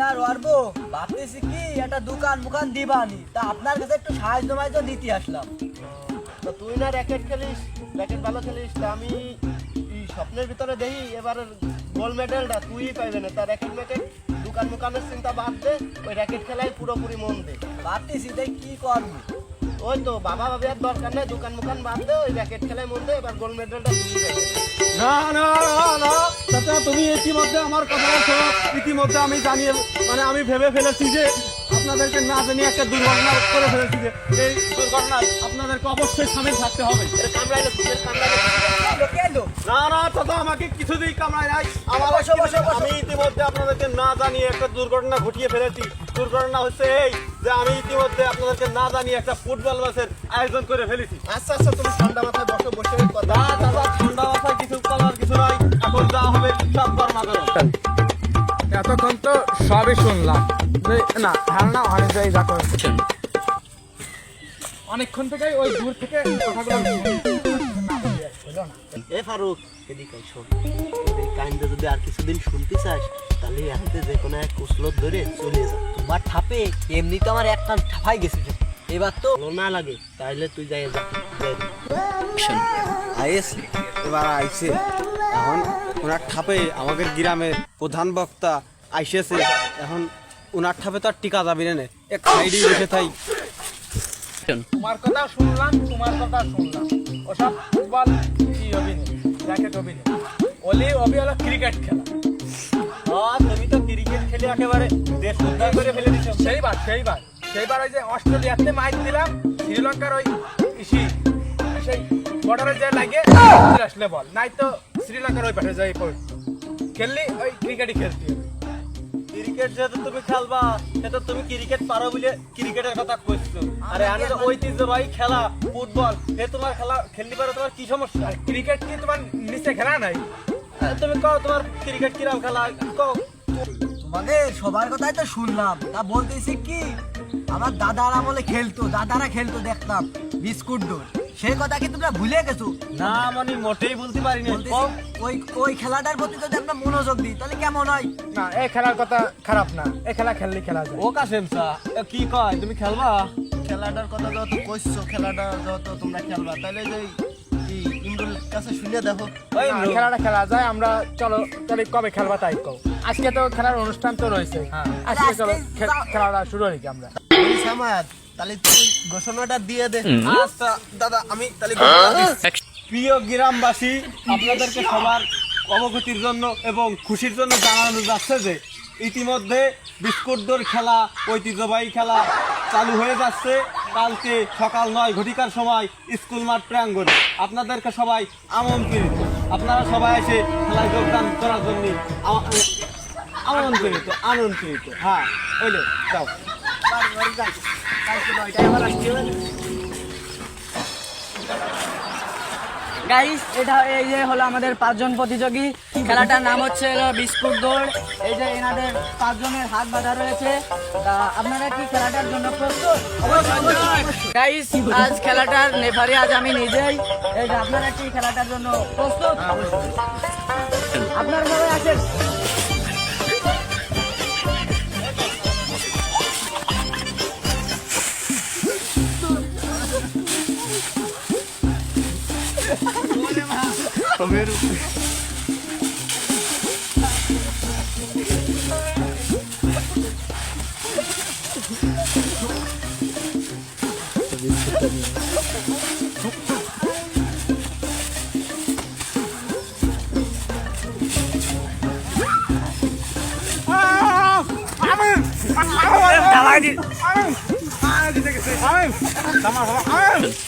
আর পারবো ভাবতেছি কি একটা দোকান মুকান দিবানি, তা আপনার কাছে একটু সাহায্য নিতে আসলাম। তো তুই না র্যাকেট খেলিস, র্যাকেট ভালো খেলিস, তা আমি এই স্বপ্নের ভিতরে দেখি এবার গোল্ড মেডেলটা তুই পাইবে না। তা র্যাকেট ম্যাকেট দোকান মুকানের চিন্তা বাদ দে, ওই র্যাকেট খেলায় পুরোপুরি মন দে। ভাবতেছি তাই কি করবো। ওই তো বাবা ভাবি আর দরকার নেই, দোকান মুকান বাদ দে, ওই র্যাকেট খেলায় মন দে, এবার গোল্ড মেডেলটা তুই পাইবে। না না না চাচা, তুমি ইতিমধ্যে আমার কথা বলছো, ইতিমধ্যে আমি জানিয়ে মানে আমি ভেবে ফেলেছি যে আপনাদেরকে না জানিয়ে একটা দুর্ঘটনা করে ফেলেছি, যে এই দুর্ঘটনায় আপনাদেরকে অবশ্যই সামিল থাকতে হবে। না না চাচা, আমাকে কিছুতেই কামড়ায় নাই। আমি ইতিমধ্যে আপনাদেরকে না জানিয়ে একটা দুর্ঘটনা ঘটিয়ে ফেলেছি। দুর্ঘটনা হচ্ছে এই যে আমি ইতিমধ্যে আপনাদেরকে না জানিয়ে একটা ফুটবল ম্যাচের আয়োজন করে ফেলেছি। আচ্ছা আচ্ছা, তুমি ঠান্ডা মাথায় বসে বসে কথা। না চাচা, ঠান্ডা মাথায় কিছু করার কিছু নাই, এখন যা হবে সব কর্মাগর। এতক্ষণ তো সবই শুনলাম, না ধারণা অনেক জায়গায় যা করছেন অনেকক্ষণ থেকে ওই দূর থেকে কথাগুলো এ ফারুক, এদিকে শোন, এই কাহিনীটা যদি আর কিছুদিন শুনতে চাস তাহলে হাতে যে কোনো এক কুসলত ধরে চলে যা। তোমার ঠাপে এমনি তো আমার একটা ঠাপাই গেছে, এবার তো ভালো না লাগে তাহলে তুই যাই যা। আইস এবার আইছে, এখন ওনার ঠাপে আমাদের গ্রামের প্রধান বক্তা আইসেছে, এখন ওনার ঠাপে তো আর টিকা যাবি না, এক সাইডেই বসে থাই। তোমার কথা শুনলাম, ওসব ফুটবল কি হবি না, র্যাকেট হবি না, হবি হলো ক্রিকেট খেলা। তুমি তো ক্রিকেট খেলে একেবারে দেশ উদ্ধার করে ফেলে দিচ্ছ। সেইবার ওই যে অস্ট্রেলিয়াতে মাইক দিলাম, শ্রীলঙ্কার ওই সেই বর্ডারে যে লাগে আসলে বল, নাই তো শ্রীলঙ্কার ওই পাশে যাই খেললি ওই ক্রিকেটই খেলতে হবে। ক্রিকেট যেহেতু তুমি খেলবা, সেটা তুমি ক্রিকেট পারো বলে ক্রিকেটের কথা কইছো। আরে আমি তো ঐতিহ্যবাহী খেলা ফুটবল, এ তোমার খেলা খেলতে পারো, তোমার কি সমস্যা? ক্রিকেট কি তোমার নিচে খেলা নাই? তুমি কও তোমার ক্রিকেট কিরাম খেলা কও। তোমাদের সবার কথাই তো শুনলাম, তা বলতেছি কি আমার দাদারা খেলতো দেখতাম বিস্কুট দৌড়, সেই কথা কি তোমরা ভুলে গেছো? না মানে মোটেই বলতে পারি না। ওই খেলাটার প্রতি যদি আমরা মনোযোগ দিই তাহলে কেমন হয়? না, এই খেলার কথা খারাপ না, এই খেলা খেললে খেলা যায়। ও কাসেম সা কি কয়, তুমি খেলবা? খেলাটার কথা যত কইছো, খেলাটা যত তোমরা খেলবা, তাহলে যে এই ইমরুল কাছে শুনে দেখো। ওই না, খেলাটা খেলা যায়, আমরা চলো তাহলে কবে খেলবা তাই কও। আজকে তো খেলার অনুষ্ঠান তো রয়েছে, আজকে চলো খেলাটা শুরু করি আমরা। সামাদ, তাহলে তুই ঘোষণাটা দিয়ে দে। আচ্ছা দাদা, আমি তাহলে প্রিয় গ্রামবাসী, আপনাদেরকে সবার অবগতির জন্য এবং খুশির জন্য জানানো যাচ্ছে যে ইতিমধ্যে বিস্কুট দৌড় খেলা, ঐতিহ্যবাহী খেলা চালু হয়ে যাচ্ছে। কালকে সকাল 9 ঘটিকার সময় স্কুল মাঠ প্রাঙ্গণে আপনাদেরকে সবাই আমন্ত্রিত। আপনারা সবাই এসে খেলায় যোগদান করার জন্য আমন্ত্রিত। হ্যাঁ, ওইলে যাও। গাইস, এটা এই যে হলো আমাদের 5 জন প্রতিযোগী, খেলাটার নাম হচ্ছে বিস্কুট দৌড়। এই যে এনাদের 5 জনের হাত বাঁধা রয়েছে। তা আপনারা কি খেলাটার জন্য প্রস্তুত? গাইস, আজ খেলাটার রেফারি আজ আমি নিজেই। এই যে আপনারা কি খেলাটার জন্য প্রস্তুত? আপনারা সবাই আছেন?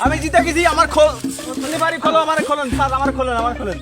আমি জিতে গেছি, আমার বাড়ি খোলো, আমার খোলেন স্যার, আমার খোলেন।